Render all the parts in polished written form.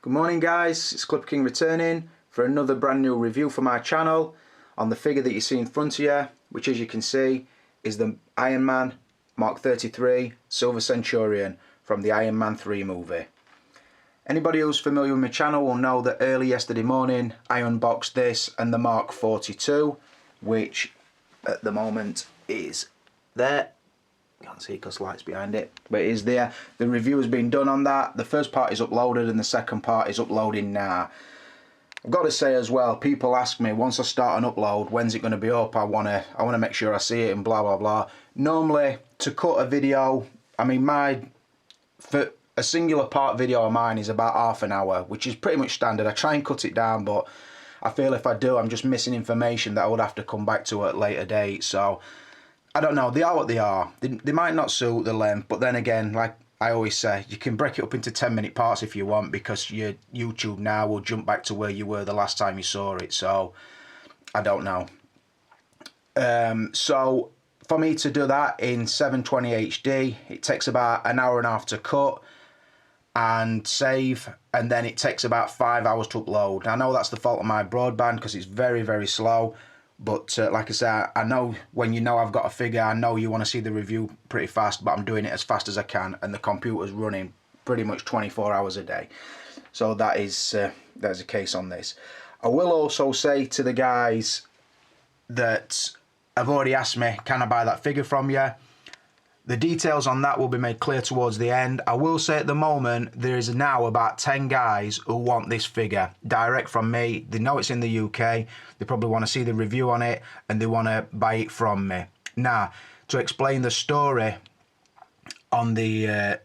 Good morning guys, it's Clipper King returning for another brand new review for my channel on the figure that you see in front of you, which as you can see is the Iron Man Mark 33 Silver Centurion from the Iron Man 3 movie. Anybody who's familiar with my channel will know that early yesterday morning I unboxed this and the Mark 42, which at the moment is there. Can't see because light's behind it, but it is there. The review has been done on that. The first part is uploaded and the second part is uploading now. I've got to say as well, people ask me once I start an upload, when's it going to be up? I want to make sure I see it and blah blah blah. Normally to cut a video, I mean for a singular part video of mine is about half an hour, which is pretty much standard. I try and cut it down, but I feel if I do, I'm just missing information that I would have to come back to at a later date. So I don't know, they are what they are. They might not suit the length, but then again, like I always say, you can break it up into 10-minute parts if you want, because your YouTube now will jump back to where you were the last time you saw it. So I don't know. So for me to do that in 720 HD, it takes about an hour and a half to cut and save, and then it takes about 5 hours to upload. I know that's the fault of my broadband because it's very, very slow. But like I said, I know when you know I've got a figure, I know you want to see the review pretty fast, but I'm doing it as fast as I can, and the computer's running pretty much 24 hours a day. So that is there's a case on this. I will also say to the guys that have already asked me, can I buy that figure from you? The details on that will be made clear towards the end. I will say at the moment, there is now about 10 guys who want this figure direct from me. They know it's in the UK. They probably want to see the review on it and they want to buy it from me. Now, to explain the story on the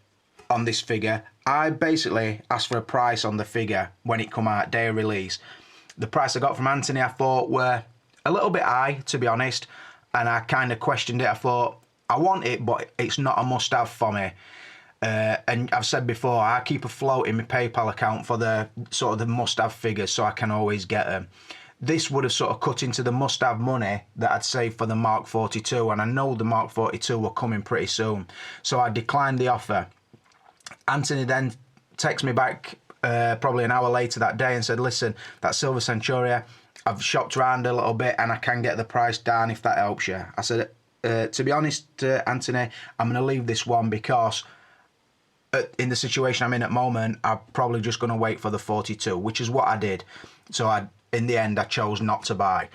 on this figure, I basically asked for a price on the figure when it come out, day of release. The price I got from Anthony I thought were a little bit high, to be honest, and I kind of questioned it. I thought, I want it, but it's not a must-have for me. And I've said before, I keep a float in my PayPal account for the sort of the must-have figures, so I can always get them. This would have sort of cut into the must-have money that I'd saved for the Mark 42, and I know the Mark 42 were coming pretty soon, so I declined the offer. Anthony then texted me back probably an hour later that day and said, listen, that Silver Centurion, I've shopped around a little bit and I can get the price down if that helps you. I said, to be honest, Anthony, I'm going to leave this one because in the situation I'm in at the moment, I'm probably just going to wait for the 42, which is what I did. So in the end, I chose not to buy.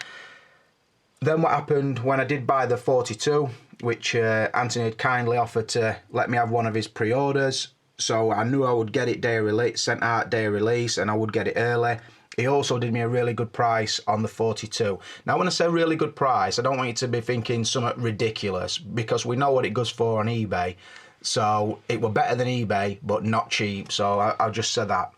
Then what happened when I did buy the 42, which Anthony had kindly offered to let me have one of his pre-orders. So I knew I would get it day of release, sent out day of release, and I would get it early. He also did me a really good price on the 42. Now, when I say really good price, I don't want you to be thinking something ridiculous, because we know what it goes for on eBay. So it were better than eBay, but not cheap. So I'll just say that.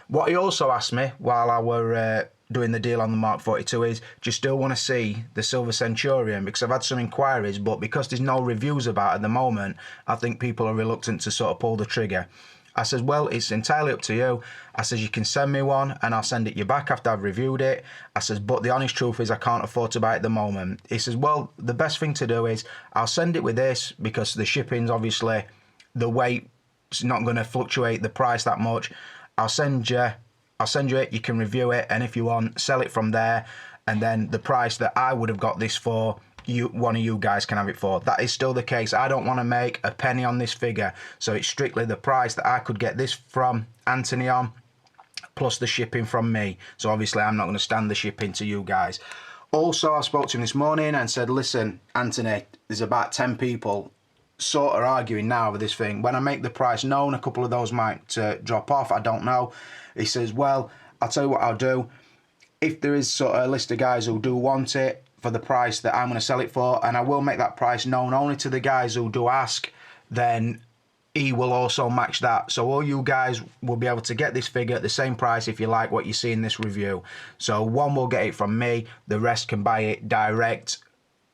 What he also asked me while I were doing the deal on the Mark 42 is, do you still want to see the Silver Centurion? Because I've had some inquiries, but because there's no reviews about it at the moment, I think people are reluctant to sort of pull the trigger. I says, well, it's entirely up to you. I says, you can send me one and I'll send it you back after I've reviewed it. I says, but the honest truth is I can't afford to buy it at the moment. He says, well, the best thing to do is I'll send it with this, because the shipping's obviously, the weight's not going to fluctuate the price that much. I'll send you it, you can review it, and if you want, sell it from there, and then the price that I would have got this for, one of you guys can have it for. That is still the case. I don't want to make a penny on this figure, so it's strictly the price that I could get this from Anthony on, plus the shipping from me. So obviously I'm not going to stand the shipping to you guys. Also, I spoke to him this morning and said, listen, Anthony, there's about 10 people sort of arguing now with this thing. When I make the price known, a couple of those might drop off, I don't know. He says, well, I'll tell you what I'll do. If there is sort of a list of guys who do want it for the price that I'm going to sell it for, and I will make that price known only to the guys who do ask, then he will also match that. So all you guys will be able to get this figure at the same price if you like what you see in this review. So one will get it from me, the rest can buy it direct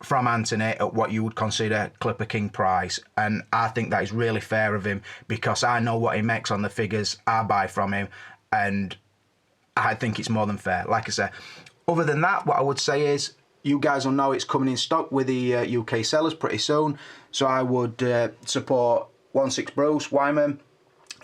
from Anthony at what you would consider Clipper King price. And I think that is really fair of him, because I know what he makes on the figures I buy from him, and I think it's more than fair. Like I said, other than that, what I would say is, you guys will know it's coming in stock with the UK sellers pretty soon. So I would support 16 Bruce Wyman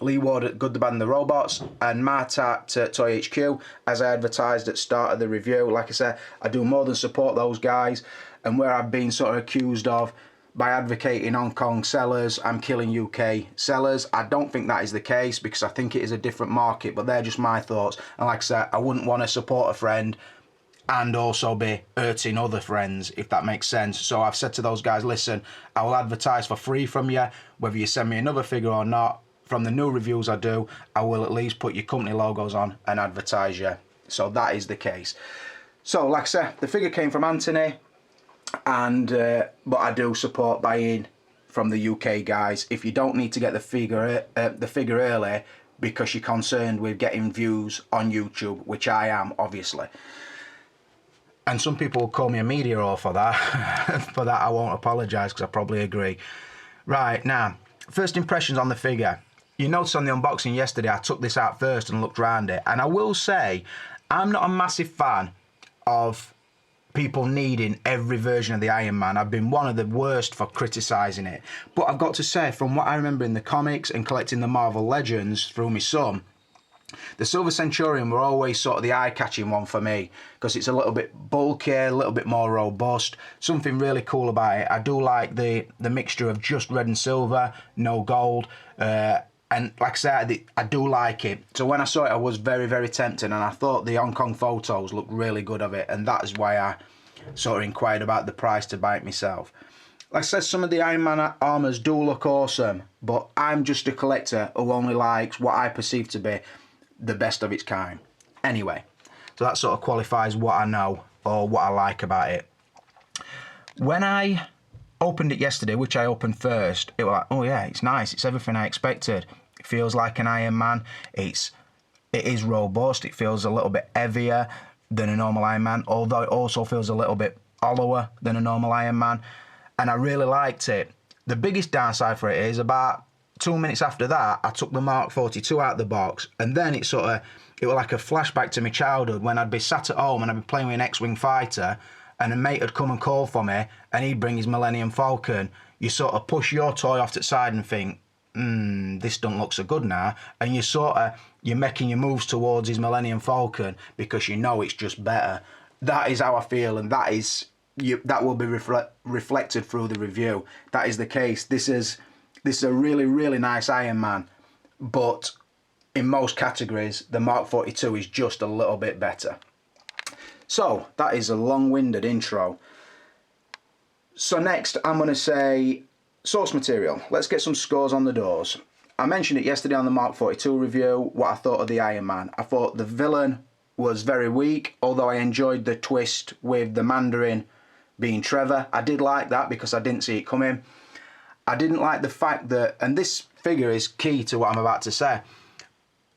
Lee Ward at Good, the Bad and the Robots, and Matt at Toy HQ, as I advertised at the start of the review. Like I said, I do more than support those guys, and where I've been sort of accused of by advocating Hong Kong sellers, I'm killing UK sellers. I don't think that is the case, because I think it is a different market, but they're just my thoughts. And like I said, I wouldn't want to support a friend and also be hurting other friends, if that makes sense. So I've said to those guys, listen, I will advertise for free from you, whether you send me another figure or not. From the new reviews I do, I will at least put your company logos on and advertise you. So that is the case. So like I said, the figure came from Anthony, and but I do support buying from the UK guys. If you don't need to get the figure early because you're concerned with getting views on YouTube, which I am, obviously. And some people will call me a media whore for that. For that I won't apologise, because I probably agree. Right, now, first impressions on the figure. You noticed on the unboxing yesterday I took this out first and looked around it. And I will say, I'm not a massive fan of people needing every version of the Iron Man. I've been one of the worst for criticising it. But I've got to say, from what I remember in the comics and collecting the Marvel Legends through my son, the Silver Centurion were always sort of the eye-catching one for me, because it's a little bit bulkier, a little bit more robust, something really cool about it. I do like the mixture of just red and silver, no gold, and like I said, I do like it. So when I saw it, I was very, very tempted, and I thought the Hong Kong photos looked really good of it, and that is why I sort of inquired about the price to buy it myself. Like I said, some of the Iron Man armours do look awesome, but I'm just a collector who only likes what I perceive to be the best of its kind. Anyway, so that sort of qualifies what I know or what I like about it. When I opened it yesterday, which I opened first, it was like, oh yeah, it's nice, it's everything I expected. It feels like an Iron Man. It is robust. It feels a little bit heavier than a normal Iron Man, although it also feels a little bit hollower than a normal Iron Man, and I really liked it. The biggest downside for it is about 2 minutes after that, I took the Mark 42 out of the box, and then it was like a flashback to my childhood when I'd be sat at home and I'd be playing with an X-Wing fighter, and a mate would come and call for me, and he'd bring his Millennium Falcon. You sort of push your toy off to the side and think, this don't look so good now, and you're making your moves towards his Millennium Falcon because you know it's just better. That is how I feel, and that will be reflected through the review. That is the case. This is a really, really nice Iron Man, but in most categories, the Mark 42 is just a little bit better. So, that is a long-winded intro. So next, I'm going to say source material. Let's get some scores on the doors. I mentioned it yesterday on the Mark 42 review, what I thought of the Iron Man. I thought the villain was very weak, although I enjoyed the twist with the Mandarin being Trevor. I did like that because I didn't see it coming. I didn't like the fact that, and this figure is key to what I'm about to say,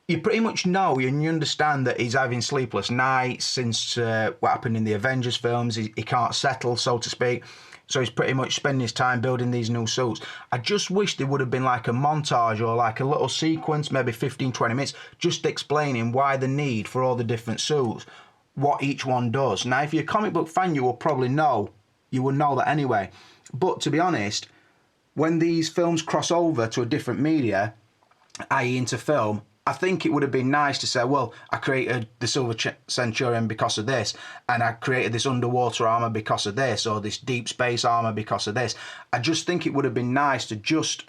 you pretty much know and you understand that he's having sleepless nights since what happened in the Avengers films. He can't settle, so to speak. So he's pretty much spending his time building these new suits. I just wish there would have been like a montage or like a little sequence, maybe 15, 20 minutes, just explaining why the need for all the different suits, what each one does. Now, if you're a comic book fan, you will probably know. You will know that anyway. But to be honest, when these films cross over to a different media, i.e. into film, I think it would have been nice to say, well, I created the Silver Centurion because of this, and I created this underwater armour because of this, or this deep space armour because of this. I just think it would have been nice to just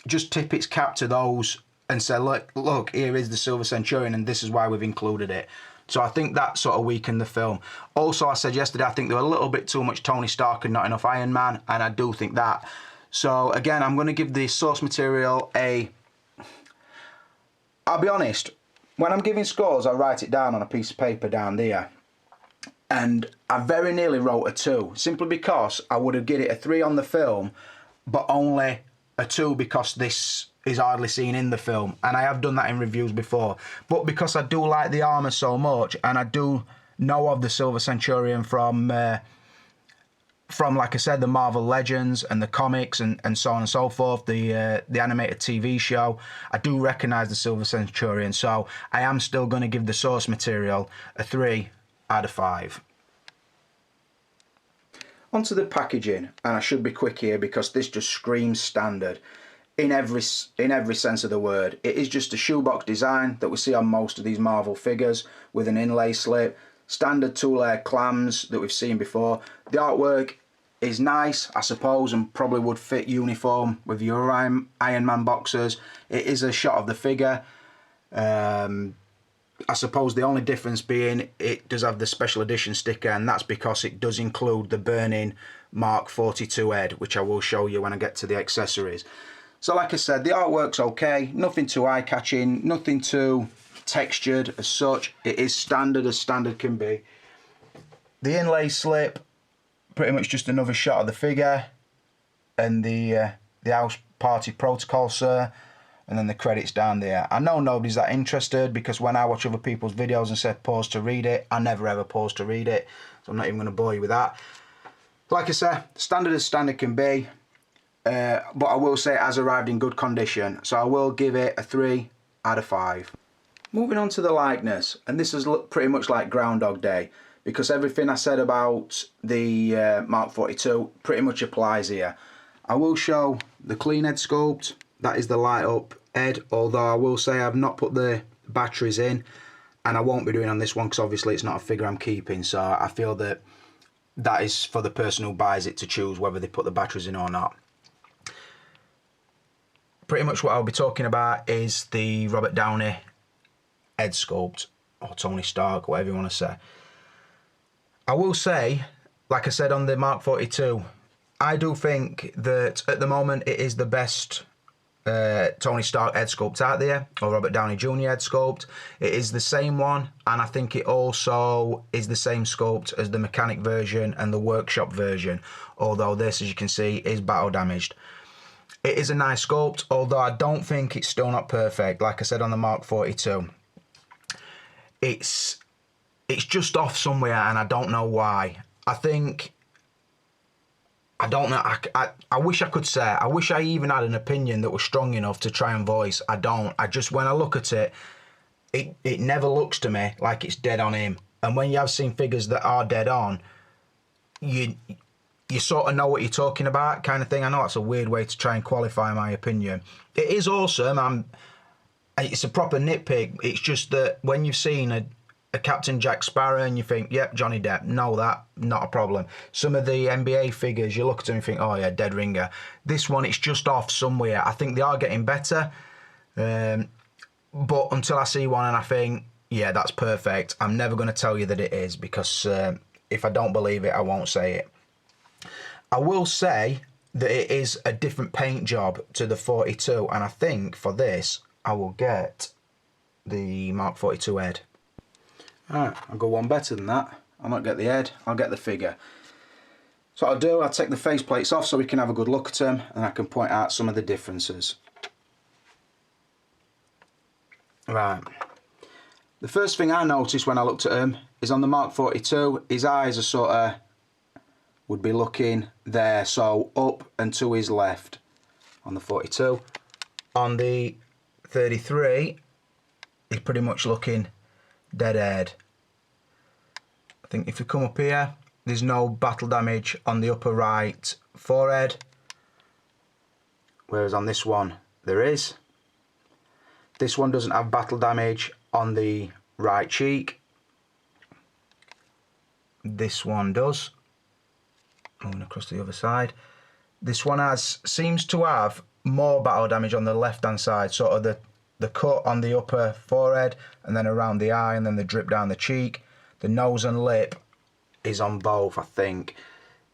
tip its cap to those and say, look, here is the Silver Centurion, and this is why we've included it. So I think that sort of weakened the film. Also, I said yesterday, I think there were a little bit too much Tony Stark and not enough Iron Man, and I do think that. So again, I'm going to give the source material I'll be honest, when I'm giving scores, I write it down on a piece of paper down there. And I very nearly wrote a 2, simply because I would have given it a 3 on the film, but only a 2 because this is hardly seen in the film. And I have done that in reviews before. But because I do like the armour so much, and I do know of the Silver Centurion from like I said, the Marvel Legends and the comics and so on and so forth, the animated TV show, I do recognise the Silver Centurion, so I am still going to give the source material a 3 out of 5. Onto the packaging, and I should be quick here because this just screams standard. in every sense of the word. It is just a shoebox design that we see on most of these Marvel figures with an inlay slip, standard 2-layer clams that we've seen before. The artwork is nice, I suppose, and probably would fit uniform with your Iron Man boxers. It is a shot of the figure. I suppose the only difference being it does have the special edition sticker, and that's because it does include the burning Mark 42 head, which I will show you when I get to the accessories. So like I said, the artwork's okay, nothing too eye-catching, nothing too textured as such. It is standard as standard can be. The inlay slip, pretty much just another shot of the figure, and the house party protocol, sir, and then the credits down there. I know nobody's that interested, because when I watch other people's videos and say pause to read it, I never ever pause to read it, so I'm not even going to bore you with that. Like I said, standard as standard can be, but I will say it has arrived in good condition, so I will give it a 3 out of 5. Moving on to the likeness, and this has looked pretty much like Groundhog Day, because everything I said about the Mark 42 pretty much applies here. I will show the clean head sculpt. That is the light up head, although I will say I've not put the batteries in, and I won't be doing on this one because obviously it's not a figure I'm keeping, so I feel that that is for the person who buys it to choose whether they put the batteries in or not. Pretty much what I'll be talking about is the Robert Downey head sculpt, or Tony Stark, whatever you want to say. I will say, like I said on the Mark 42, I do think that at the moment it is the best Tony Stark head sculpt out there, or Robert Downey Jr. head sculpt. It is the same one, and I think it also is the same sculpt as the mechanic version and the workshop version, although this, as you can see, is battle damaged. It is a nice sculpt, although I don't think it's still not perfect. Like I said on the Mark 42, it's just off somewhere, and I don't know why. I don't know. I wish I could say. I wish I even had an opinion that was strong enough to try and voice. I don't. I just, when I look at it, it never looks to me like it's dead on him. And when you have seen figures that are dead on, you sort of know what you're talking about, kind of thing. I know that's a weird way to try and qualify my opinion. It is awesome. It's a proper nitpick. It's just that when you've seen a Captain Jack Sparrow and you think, yep, Johnny Depp, no, that, not a problem. Some of the NBA figures, you look at them and think, oh yeah, dead ringer. This one, it's just off somewhere. I think they are getting better, but until I see one and I think, yeah, that's perfect, I'm never going to tell you that it is, because if I don't believe it, I won't say it. I will say that it is a different paint job to the 42, and I think for this, I will get the Mark 42 head. Alright, I'll go one better than that. I'll not get the head, I'll get the figure. So what I'll do, I'll take the face plates off so we can have a good look at them, and I can point out some of the differences. Right. The first thing I noticed when I looked at him is on the Mark 42, his eyes are sort of, would be looking there, so up and to his left on the 42. On the 33, he's pretty much looking dead ahead. I think if you come up here, there's no battle damage on the upper right forehead, whereas on this one there is. This one doesn't have battle damage on the right cheek. This one does. Moving across to the other side. This one seems to have more battle damage on the left hand side, sort of the cut on the upper forehead and then around the eye and then the drip down the cheek. The nose and lip is on both, I think.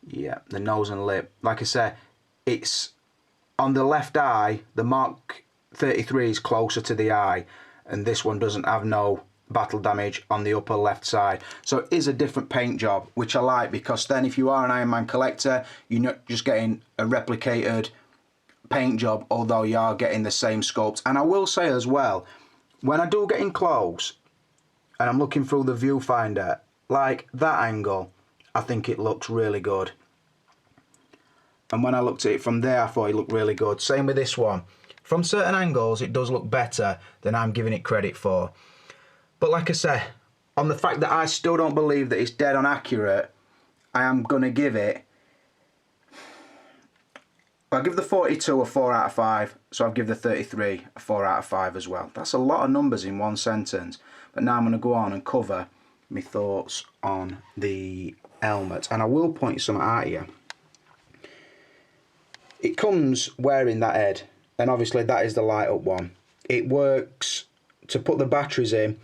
Yeah, the nose and lip. Like I said, it's on the left eye, the Mark 33 is closer to the eye, and this one doesn't have no battle damage on the upper left side. So it is a different paint job, which I like, because then if you are an Iron Man collector, you're not just getting a replicated paint job, although you are getting the same sculpt. And I will say as well, when I do get in close and I'm looking through the viewfinder, like that angle, I think it looks really good. And when I looked at it from there, I thought it looked really good. Same with this one. From certain angles, it does look better than I'm giving it credit for. But like I said, on the fact that I still don't believe that it's dead on accurate, I am going to give it I'll give the 42 a 4 out of 5, so I'll give the 33 a 4 out of 5 as well. That's a lot of numbers in one sentence. But now I'm going to go on and cover my thoughts on the helmet. And I will point something out here. It comes wearing that head, and obviously that is the light up one. It works to put the batteries in.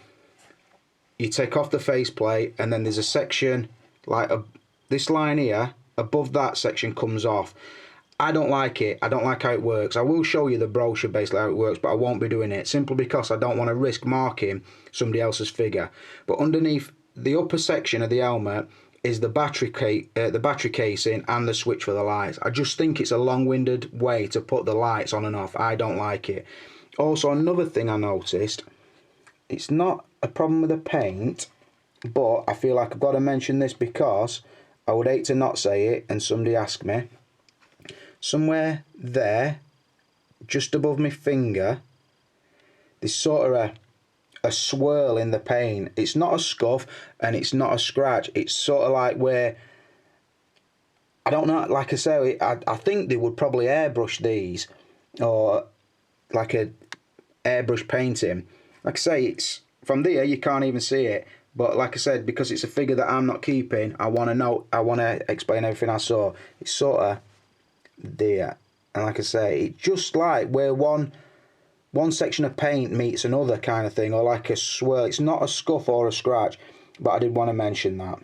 You take off the faceplate, and then there's a section like this line here, above that section comes off. I don't like it. I don't like how it works. I will show you the brochure basically how it works, but I won't be doing it simply because I don't want to risk marking somebody else's figure. But underneath the upper section of the helmet is the battery casing and the switch for the lights. I just think it's a long-winded way to put the lights on and off. I don't like it. Also, another thing I noticed, it's not a problem with the paint, but I feel like I've got to mention this because I would hate to not say it and somebody ask me. Somewhere there, just above my finger, there's sort of a swirl in the paint. It's not a scuff and it's not a scratch. It's sort of like where, I don't know, like I say, I think they would probably airbrush these, or like a airbrush painting. Like I say, it's from there you can't even see it. But like I said, because it's a figure that I'm not keeping, I want to explain everything I saw. It's sort of there, and like I say, it's just like where one section of paint meets another kind of thing, or like a swirl. It's not a scuff or a scratch, but I did want to mention that.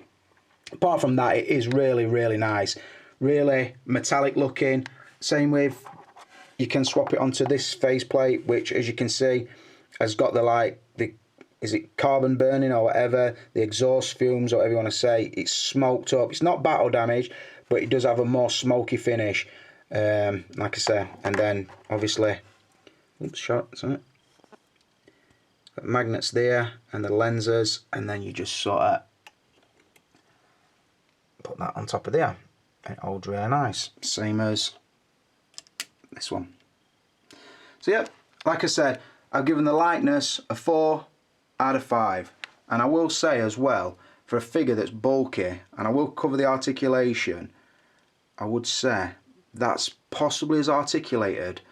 Apart from that, it is really, really nice, really metallic looking. Same with, you can swap it onto this faceplate, which as you can see has got is it carbon burning or whatever, the exhaust fumes or whatever you want to say. It's smoked up. It's not battle damage, but it does have a more smoky finish, like I say. And then obviously, oops, shot, isn't it? Got magnets there and the lenses, and then you just sort of put that on top of there. It holds really nice, same as this one. So yeah, like I said, I've given the lightness a 4 out of 5, and I will say as well, for a figure that's bulky, and I will cover the articulation, I would say that's possibly as articulated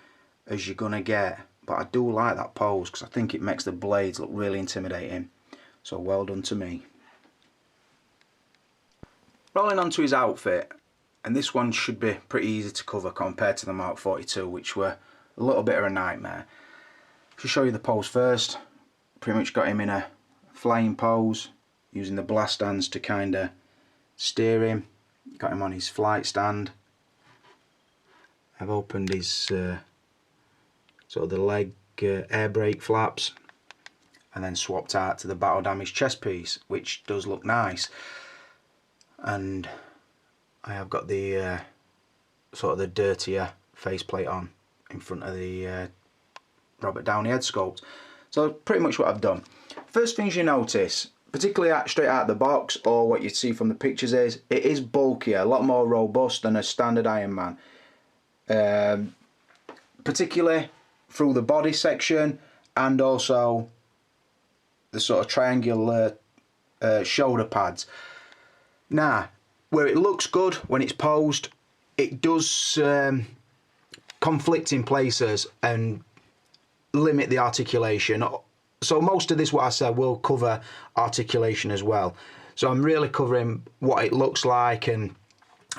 as you're gonna get. But I do like that pose because I think it makes the blades look really intimidating. So well done to me. Rolling on to his outfit, and this one should be pretty easy to cover compared to the Mark 42, which were a little bit of a nightmare. To show you the pose first, pretty much got him in a flying pose, using the blast hands to kind of steer him. Got him on his flight stand. I've opened his sort of the leg air brake flaps, and then swapped out to the battle damage chest piece, which does look nice. And I have got the sort of the dirtier faceplate on in front of the Robert Downey head sculpt. So pretty much what I've done. First things you notice, particularly straight out of the box, or what you see from the pictures, is it is bulkier, a lot more robust than a standard Iron Man. Particularly through the body section, and also the sort of triangular shoulder pads. Now, where it looks good when it's posed, it does conflict in places and limit the articulation. So most of this, what I said, will cover articulation as well. So I'm really covering what it looks like and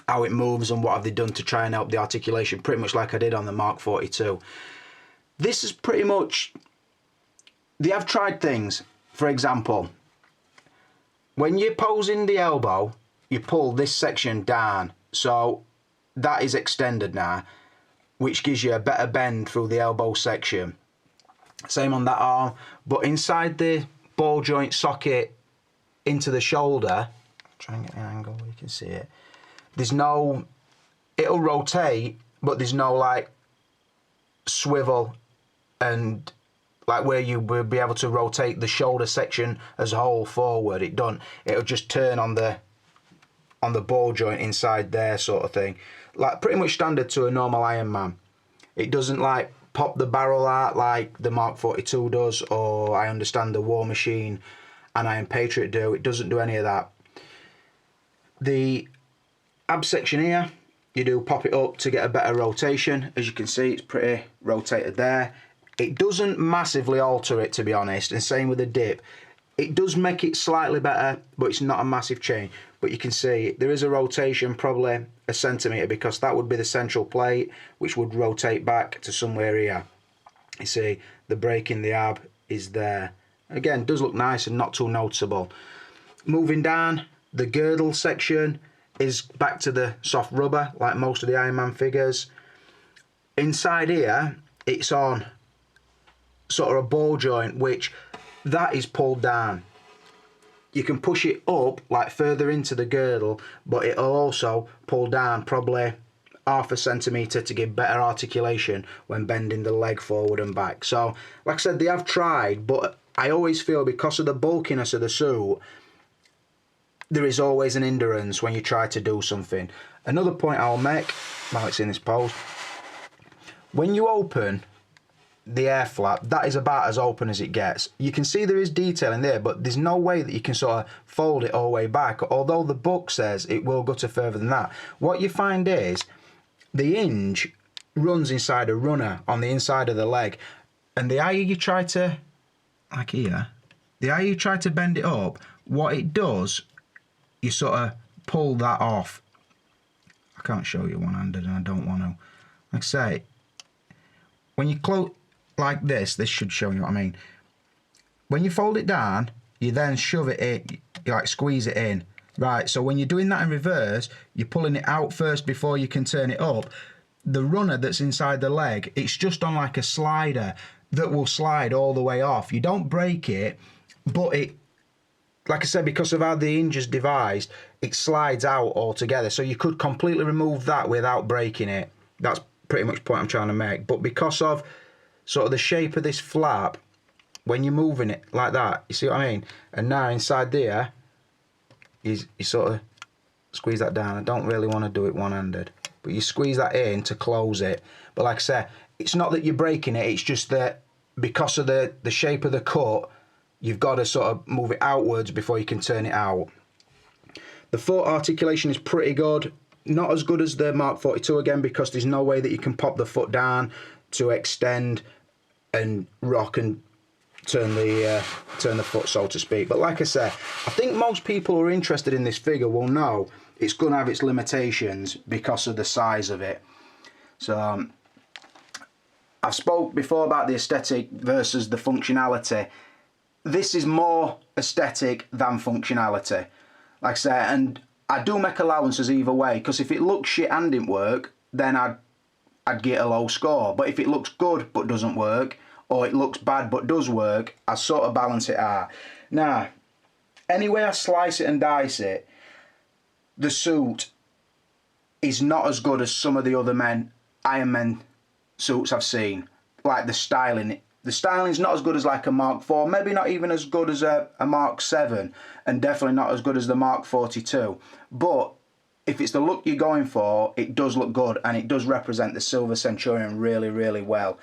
how it moves and what have they done to try and help the articulation, pretty much like I did on the Mark 42. This is pretty much, they have tried things. For example, when you're posing the elbow, you pull this section down, so that is extended now, which gives you a better bend through the elbow section. Same on that arm, but inside the ball joint socket into the shoulder, try and get the angle where you can see it, there's no, it'll rotate, but there's no like swivel and like where you will be able to rotate the shoulder section as a whole forward. It don't, it'll just turn on the ball joint inside there, sort of thing, like pretty much standard to a normal Iron Man. It doesn't like pop the barrel out like the Mark 42 does, or I understand the War Machine and Iron Patriot do. It doesn't do any of that. The ab section here you do pop it up to get a better rotation. As you can see, it's pretty rotated there. It doesn't massively alter it, to be honest, and same with the dip. It does make it slightly better, but it's not a massive change. But you can see there is a rotation, probably a centimetre, because that would be the central plate, which would rotate back to somewhere here. You see, the break in the ab is there. Again, does look nice and not too noticeable. Moving down, the girdle section is back to the soft rubber, like most of the Iron Man figures. Inside here, it's on sort of a ball joint, which that is pulled down. You can push it up like further into the girdle, but it'll also pull down probably half a centimetre to give better articulation when bending the leg forward and back. So like I said, they have tried, but I always feel because of the bulkiness of the suit, there is always an hindrance when you try to do something. Another point I'll make while it's in this pose, when you open the air flap, that is about as open as it gets. You can see there is detail in there, but there's no way that you can sort of fold it all the way back, although the book says it will go to further than that. What you find is the hinge runs inside a runner on the inside of the leg, and the higher you try to, like here, the higher you try to bend it up, what it does, you sort of pull that off. I can't show you one-handed and I don't want to. Like I say, when you close like this should show you what I mean. When you fold it down, you then shove it in, you like squeeze it in. Right, so when you're doing that in reverse, you're pulling it out first before you can turn it up. The runner that's inside the leg, it's just on like a slider that will slide all the way off. You don't break it, but it, like I said, because of how the hinge is devised, it slides out altogether. So you could completely remove that without breaking it. That's pretty much the point I'm trying to make. But because of sort of the shape of this flap, when you're moving it like that, you see what I mean? And now inside there, you sort of squeeze that down. I don't really want to do it one-handed, but you squeeze that in to close it. But like I said, it's not that you're breaking it, it's just that because of the shape of the cut, you've got to sort of move it outwards before you can turn it out. The foot articulation is pretty good. Not as good as the Mark 42 again, because there's no way that you can pop the foot down to extend and rock and turn the foot, so to speak. But like I said, I think most people who are interested in this figure will know it's going to have its limitations because of the size of it. So I've spoke before about the aesthetic versus the functionality. This is more aesthetic than functionality, like I said, and I do make allowances either way, because if it looks shit and didn't work, then I'd get a low score. But if it looks good but doesn't work, or it looks bad but does work, I sort of balance it out. Now, any way I slice it and dice it, the suit is not as good as some of the other Iron Man suits I've seen. Like the styling. The styling is not as good as like a Mark 4, maybe not even as good as a Mark 7, and definitely not as good as the Mark 42. But if it's the look you're going for, it does look good, and it does represent the Silver Centurion really, really well.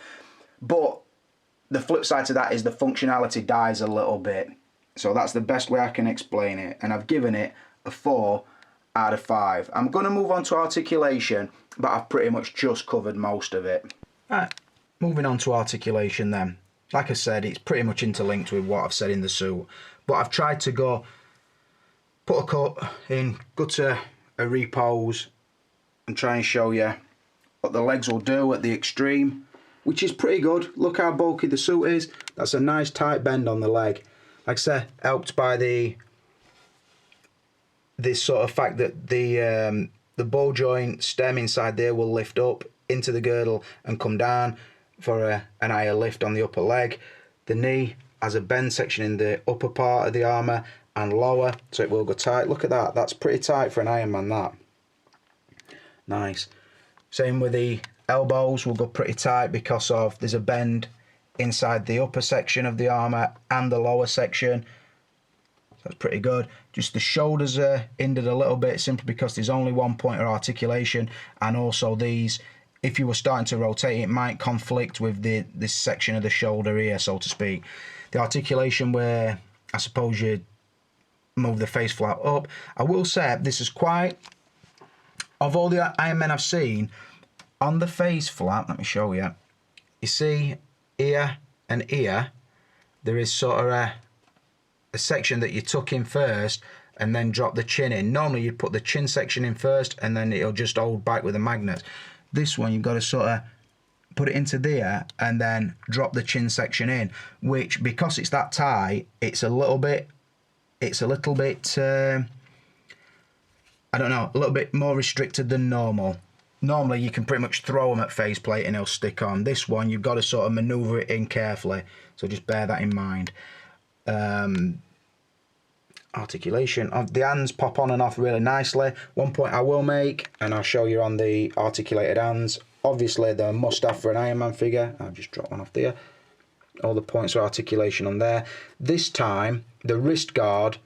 But the flip side to that is the functionality dies a little bit. So that's the best way I can explain it, and I've given it a 4 out of 5. I'm going to move on to articulation, but I've pretty much just covered most of it. Right. Moving on to articulation then. Like I said, it's pretty much interlinked with what I've said in the suit. But I've tried to go, put a cut in, go to a repose, and try and show you what the legs will do at the extreme, which is pretty good. Look how bulky the suit is. That's a nice tight bend on the leg. Like I said, helped by this sort of fact that the ball joint stem inside there will lift up into the girdle and come down for an higher lift on the upper leg. The knee has a bend section in the upper part of the armour and lower, so it will go tight. Look at that, that's pretty tight for an Iron Man, that. Nice. Same with the elbows, will go pretty tight because of there's a bend inside the upper section of the armour and the lower section. That's pretty good. Just the shoulders are hindered a little bit simply because there's only one point of articulation, and also these, if you were starting to rotate, it might conflict with this section of the shoulder here, so to speak. The articulation where I suppose you move the face flap up. I will say this is quite of all the Ironmen I've seen, on the face flap, let me show you, you see here and here, there is sort of a section that you tuck in first and then drop the chin in. Normally you'd put the chin section in first and then it'll just hold back with the magnets. This one you've got to sort of put it into there and then drop the chin section in, which, because it's that tight, it's a little bit I don't know, a little bit more restricted than normal. Normally you can pretty much throw them at faceplate and it'll stick on. This one you've got to sort of manoeuvre it in carefully, so just bear that in mind. Articulation of the hands pop on and off really nicely. One point I will make, and I'll show you on the articulated hands, obviously they're a must-have for an Iron Man figure. I'll just drop one off there. All the points of articulation on there. This time the wrist guard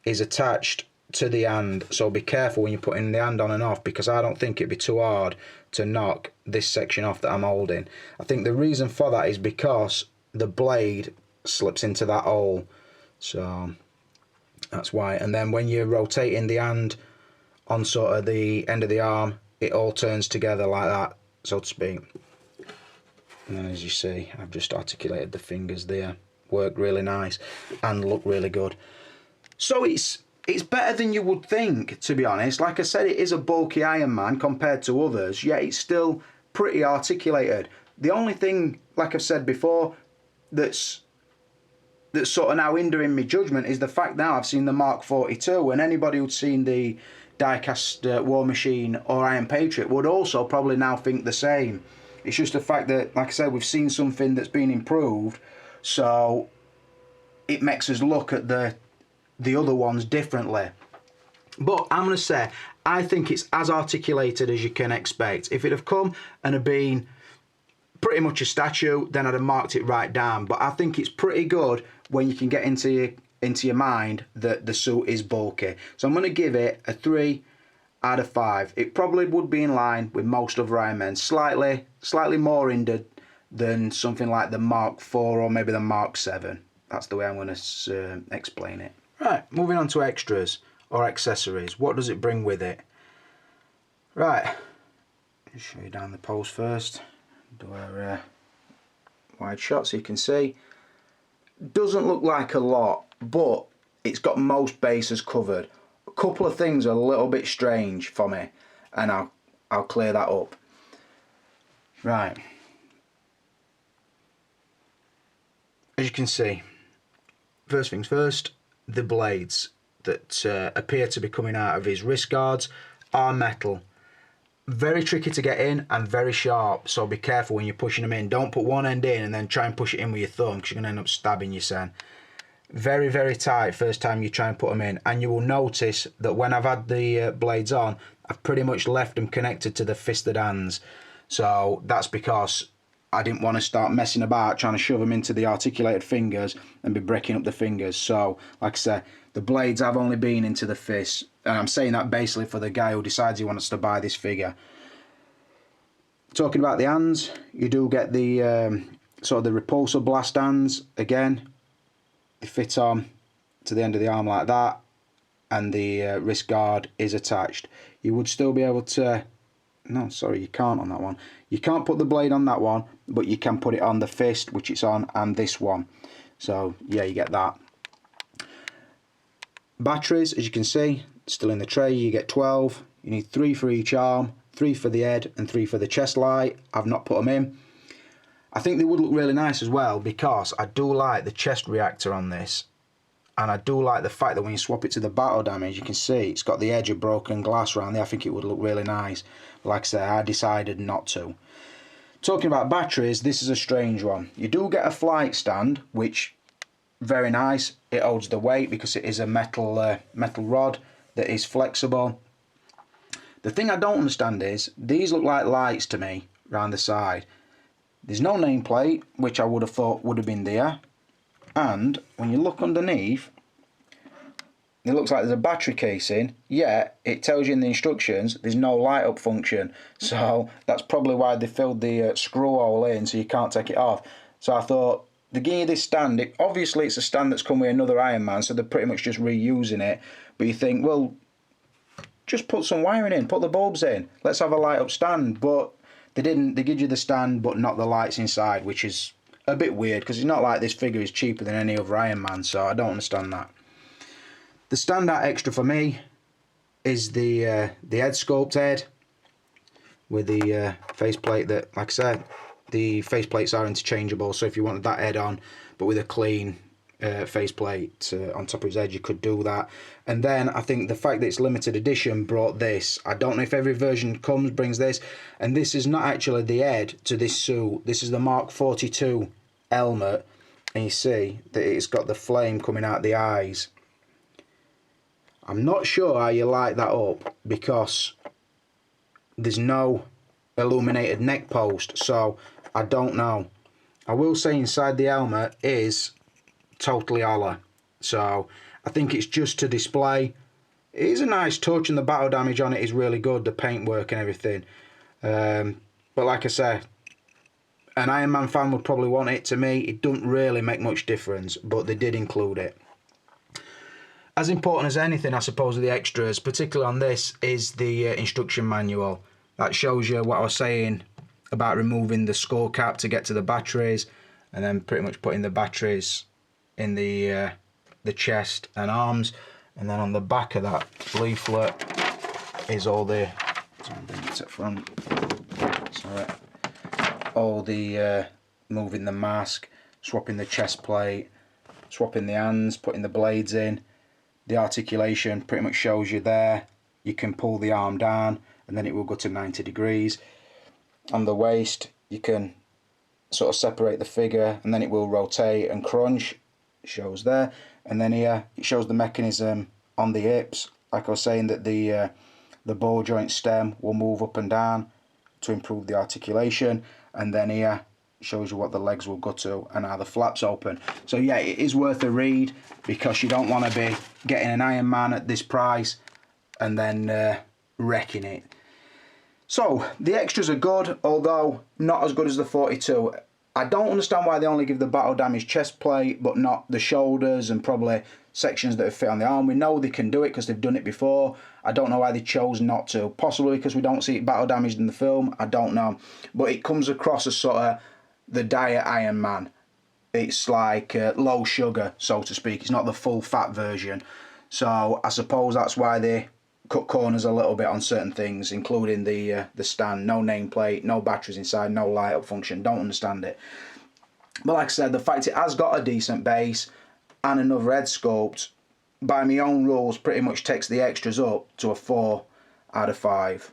is attached to the hand, so be careful when you're putting the hand on and off, because I don't think it'd be too hard to knock this section off that I'm holding. I think the reason for that is because the blade slips into that hole, so that's why. And then when you're rotating the hand on sort of the end of the arm, it all turns together like that, so to speak. And then as you see, I've just articulated the fingers there. Work really nice and look really good. So it's better than you would think, to be honest. Like I said, it is a bulky Iron Man compared to others, yet it's still pretty articulated. The only thing, like I've said before, that's sort of now hindering my judgment is the fact now I've seen the Mark 42, and anybody who's seen the die-cast War Machine or Iron Patriot would also probably now think the same. It's just the fact that, like I said, we've seen something that's been improved, so it makes us look at the other ones differently. But I'm going to say, I think it's as articulated as you can expect. If it had come and had been pretty much a statue, then I'd have marked it right down. But I think it's pretty good when you can get into your mind that the suit is bulky. So I'm going to give it a 3 out of 5. It probably would be in line with most other Iron Men, slightly more hindered than something like the Mark 4 or maybe the Mark 7. That's the way I'm going to explain it. Right, moving on to extras or accessories. What does it bring with it? Right, I'll show you down the post first. Do a wide shot so you can see. Doesn't look like a lot, but it's got most bases covered. A couple of things are a little bit strange for me, and I'll clear that up. Right, as you can see, first things first, the blades that appear to be coming out of his wrist guards are metal. Very tricky to get in and very sharp, so be careful when you're pushing them in. Don't put one end in and then try and push it in with your thumb, because you're going to end up stabbing yourself. Very, very tight first time you try and put them in, and you will notice that when I've had the blades on, I've pretty much left them connected to the fisted hands. So that's because I didn't want to start messing about trying to shove them into the articulated fingers and be breaking up the fingers. So, like I said, the blades have only been into the fist, and I'm saying that basically for the guy who decides he wants to buy this figure. Talking about the hands, you do get the sort of the repulsor blast hands. Again, they fit on to the end of the arm like that, and the wrist guard is attached. You would still be able to... No, sorry, you can't on that one. You can't put the blade on that one, but you can put it on the fist, which it's on, and this one. So, yeah, you get that. Batteries, as you can see, still in the tray, you get 12. You need 3 for each arm, 3 for the head, and 3 for the chest light. I've not put them in. I think they would look really nice as well, because I do like the chest reactor on this. And I do like the fact that when you swap it to the battle damage, you can see it's got the edge of broken glass around there. I think it would look really nice. Like I say, I decided not to. Talking about batteries, this is a strange one. You do get a flight stand, which, very nice. It holds the weight because it is a metal rod that is flexible. The thing I don't understand is, these look like lights to me, around the side. There's no nameplate, which I would have thought would have been there. And when you look underneath, it looks like there's a battery casing, yet it tells you in the instructions there's no light up function. So that's probably why they filled the screw hole in so you can't take it off. So I thought, they give you this stand, obviously it's a stand that's come with another Iron Man, so they're pretty much just reusing it. But you think, well, just put some wiring in, put the bulbs in, let's have a light up stand. But they didn't. They give you the stand but not the lights inside, which is a bit weird, because it's not like this figure is cheaper than any other Iron Man, so I don't understand that. The standout extra for me is the head sculpt head with the faceplate. That, like I said, the faceplates are interchangeable, so if you wanted that head on but with a clean faceplate on top of his head, you could do that. And then I think the fact that it's limited edition brought this. I don't know if every version brings this, and this is not actually the head to this suit. This is the Mark 42 helmet, and you see that it's got the flame coming out the eyes. I'm not sure how you light that up, because there's no illuminated neck post, so I don't know. I will say inside the helmet is totally hollow, so I think it's just to display. It is a nice touch, and the battle damage on it is really good, the paintwork and everything. But like I said, an Iron Man fan would probably want it. To me, it doesn't really make much difference, but they did include it. As important as anything, I suppose, of the extras, particularly on this, is the instruction manual. That shows you what I was saying about removing the skull cap to get to the batteries, and then pretty much putting the batteries in the chest and arms. And then on the back of that leaflet is all the, bring it to front, sorry, all the moving the mask, swapping the chest plate, swapping the hands, putting the blades in. The articulation pretty much shows you there. You can pull the arm down and then it will go to 90 degrees. On the waist, you can sort of separate the figure and then it will rotate and crunch. It shows there. And then here it shows the mechanism on the hips. Like I was saying, that the ball joint stem will move up and down to improve the articulation. And then here shows you what the legs will go to and how the flaps open. So yeah, it is worth a read, because you don't want to be getting an Iron Man at this price and then wrecking it. So the extras are good, although not as good as the 42. I don't understand why they only give the battle damage chest plate but not the shoulders and probably sections that fit on the arm. We know they can do it because they've done it before. I don't know why they chose not to. Possibly because we don't see it battle damaged in the film. I don't know. But it comes across as sort of the diet Iron Man. It's like low sugar, so to speak. It's not the full fat version. So I suppose that's why they cut corners a little bit on certain things, including the stand. No nameplate, no batteries inside, no light up function. Don't understand it. But like I said, the fact it has got a decent base and another head sculpt, by my own rules, pretty much takes the extras up to a 4 out of 5.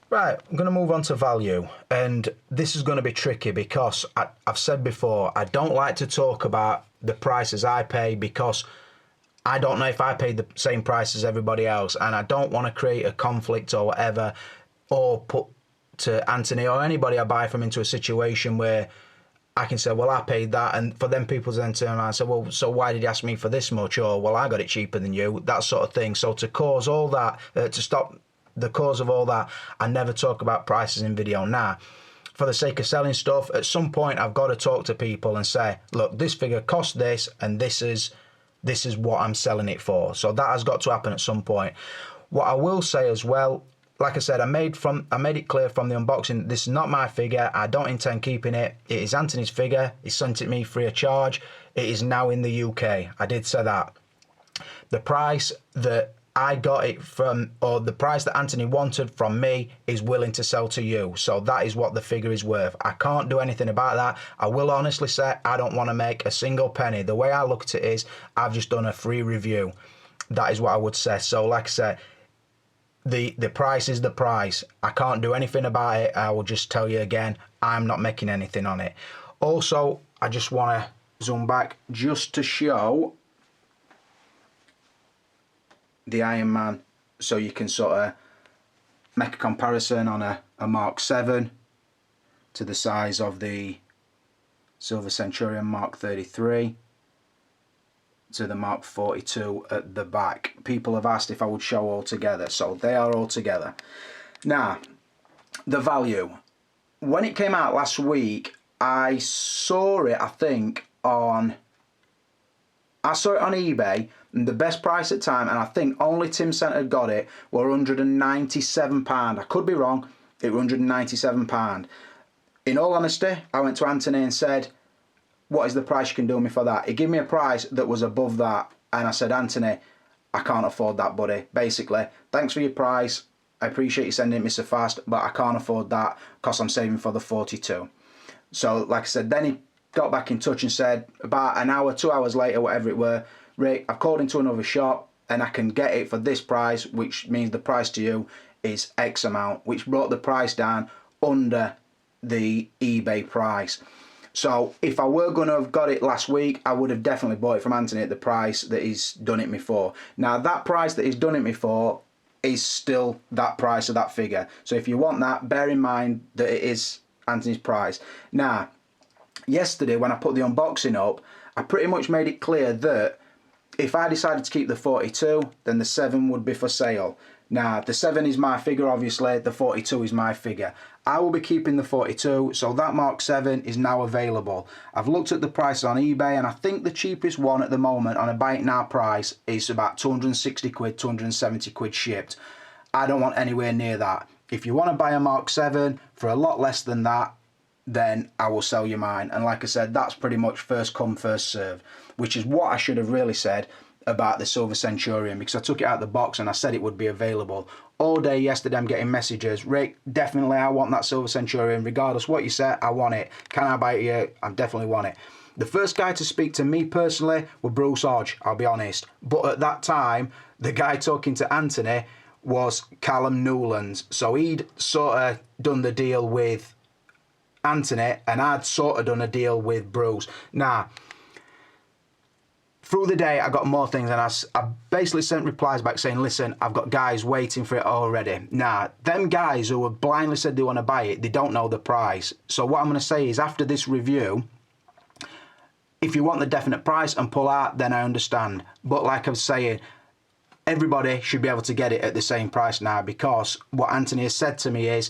Right, I'm going to move on to value, and this is going to be tricky because I've said before, I don't like to talk about the prices I pay, because I don't know if I paid the same price as everybody else, and I don't want to create a conflict or whatever, or put to Anthony or anybody I buy from into a situation where I can say, well, I paid that, and for them people to then turn around and say, well, so why did you ask me for this much? Or, well, I got it cheaper than you, that sort of thing. So to cause all that, to stop the cause of all that, I never talk about prices in video. Now, for the sake of selling stuff, at some point I've got to talk to people and say, look, this figure cost this, and this is what I'm selling it for. So that has got to happen at some point. What I will say as well, like I said, I made it clear from the unboxing, this is not my figure. I don't intend keeping it. It is Anthony's figure. He sent it me free of charge. It is now in the UK. I did say that. The price that I got it from, or the price that Anthony wanted from me, is willing to sell to you. So that is what the figure is worth. I can't do anything about that. I will honestly say I don't want to make a single penny. The way I look at it is, I've just done a free review. That is what I would say. So like I said, the price is the price. I can't do anything about it. I will just tell you again, I'm not making anything on it. Also, I just want to zoom back just to show the Iron Man, so you can sort of make a comparison on a Mark 7 to the size of the Silver Centurion Mark 33 to the Mark 42 at the back. People have asked if I would show all together, so they are all together. Now, the value. When it came out last week, I saw it, I think, on I saw it on eBay, and the best price at the time, and I think only Tim Centre got it, were £197. I could be wrong, it was £197. In all honesty, I went to Anthony and said, what is the price you can do me for that? He gave me a price that was above that, and I said, Anthony, I can't afford that, buddy. Basically, thanks for your price, I appreciate you sending it me so fast, but I can't afford that because I'm saving for the 42. So, like I said, then he got back in touch and said, about an hour, 2 hours later, whatever it were, Rick, I've called into another shop and I can get it for this price, which means the price to you is X amount, which brought the price down under the eBay price. So if I were going to have got it last week, I would have definitely bought it from Anthony at the price that he's done it me for. Now, that price that he's done it me for is still that price of that figure. So if you want that, bear in mind that it is Anthony's price. Now, yesterday when I put the unboxing up, I pretty much made it clear that if I decided to keep the 42, then the 7 would be for sale. Now, the 7 is my figure, obviously, the 42 is my figure. I will be keeping the 42, so that Mark 7 is now available. I've looked at the price on eBay, and I think the cheapest one at the moment on a buy it now price is about 260 quid, 270 quid shipped. I don't want anywhere near that. If you want to buy a Mark 7 for a lot less than that, then I will sell you mine. And like I said, that's pretty much first come, first serve, which is what I should have really said about the Silver Centurion, because I took it out of the box and I said it would be available. All day yesterday I'm getting messages, Rick, definitely I want that Silver Centurion, regardless what you say, I want it. Can I buy it here? I definitely want it. The first guy to speak to me personally was Bruce Hodge, I'll be honest. But at that time, the guy talking to Anthony was Callum Newlands. So he'd sort of done the deal with Anthony and I'd sort of done a deal with Bruce. Now, through the day, I got more things, and I basically sent replies back saying, listen, I've got guys waiting for it already. Now, them guys who have blindly said they want to buy it, they don't know the price. So what I'm going to say is, after this review, if you want the definite price and pull out, then I understand. But like I was saying, everybody should be able to get it at the same price now, because what Anthony has said to me is,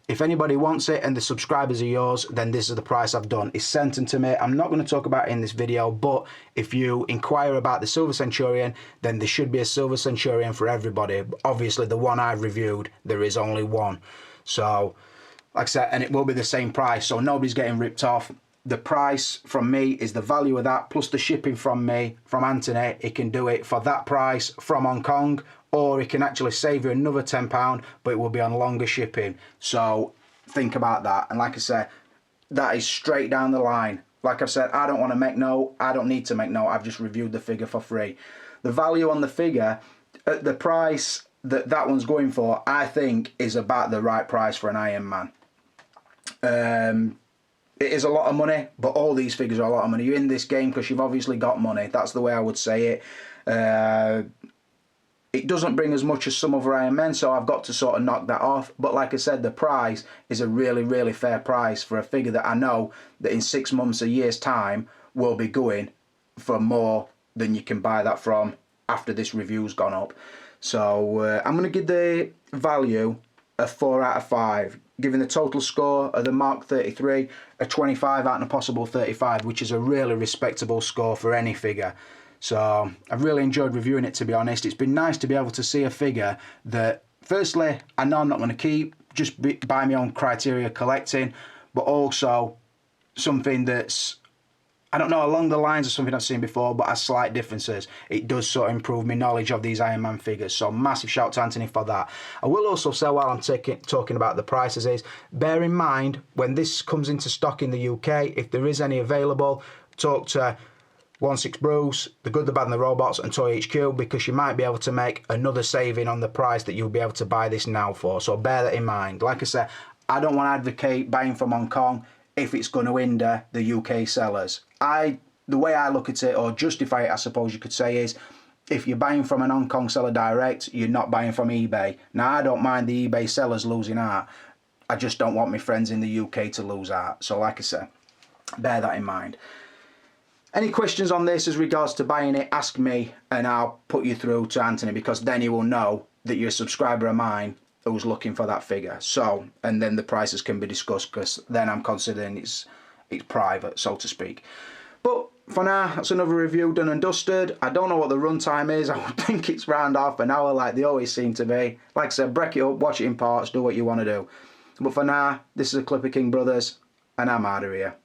if anybody wants it and the subscribers are yours, then this is the price I've done. It's sent them to me. I'm not going to talk about it in this video, but if you inquire about the Silver Centurion, then there should be a Silver Centurion for everybody. Obviously, the one I've reviewed, there is only one. So, like I said, and it will be the same price, so nobody's getting ripped off. The price from me is the value of that, plus the shipping from me, from Anthony. He can do it for that price from Hong Kong, or he can actually save you another £10, but it will be on longer shipping. So think about that. And like I said, that is straight down the line. Like I've said, I don't want to make note. I don't need to make note. I've just reviewed the figure for free. The value on the figure, at the price that that one's going for, I think is about the right price for an Iron Man. It is a lot of money, but all these figures are a lot of money. You're in this game because you've obviously got money. That's the way I would say it. It doesn't bring as much as some other Iron Men, so I've got to sort of knock that off. But like I said, the price is a really, really fair price for a figure that I know that in 6 months, a year's time, will be going for more than you can buy that from after this review's gone up. So I'm going to give the value a 4 out of 5, giving the total score of the Mark 33 a 25 out of a possible 35, which is a really respectable score for any figure. So I've really enjoyed reviewing it, to be honest. It's been nice to be able to see a figure that, firstly, I know I'm not going to keep, just by my own criteria collecting, but also something that's, I don't know, along the lines of something I've seen before, but has slight differences. It does sort of improve my knowledge of these Iron Man figures, so massive shout to Anthony for that. I will also say, while I'm talking about the prices, is bear in mind, when this comes into stock in the UK, if there is any available, talk to 16 Bruce, The Good, The Bad and the Robots and Toy HQ, because you might be able to make another saving on the price that you'll be able to buy this now for. So bear that in mind. Like I said, I don't want to advocate buying from Hong Kong if it's going to hinder the UK sellers. The way I look at it, or justify it, I suppose you could say, is if you're buying from an Hong Kong seller direct, you're not buying from eBay. Now, I don't mind the eBay sellers losing out. I just don't want my friends in the UK to lose out. So like I said, bear that in mind. Any questions on this as regards to buying it, ask me and I'll put you through to Anthony, because then he will know that you're a subscriber of mine who's looking for that figure. So, and then the prices can be discussed, because then I'm considering it's private, so to speak. But for for now, that's another review done and dusted. I don't know what the runtime is. I would think it's around half an hour like they always seem to be. Like I said, break it up, watch it in parts, do what you want to do. But for now, this is a Clipper King Brothers, and I'm out of here.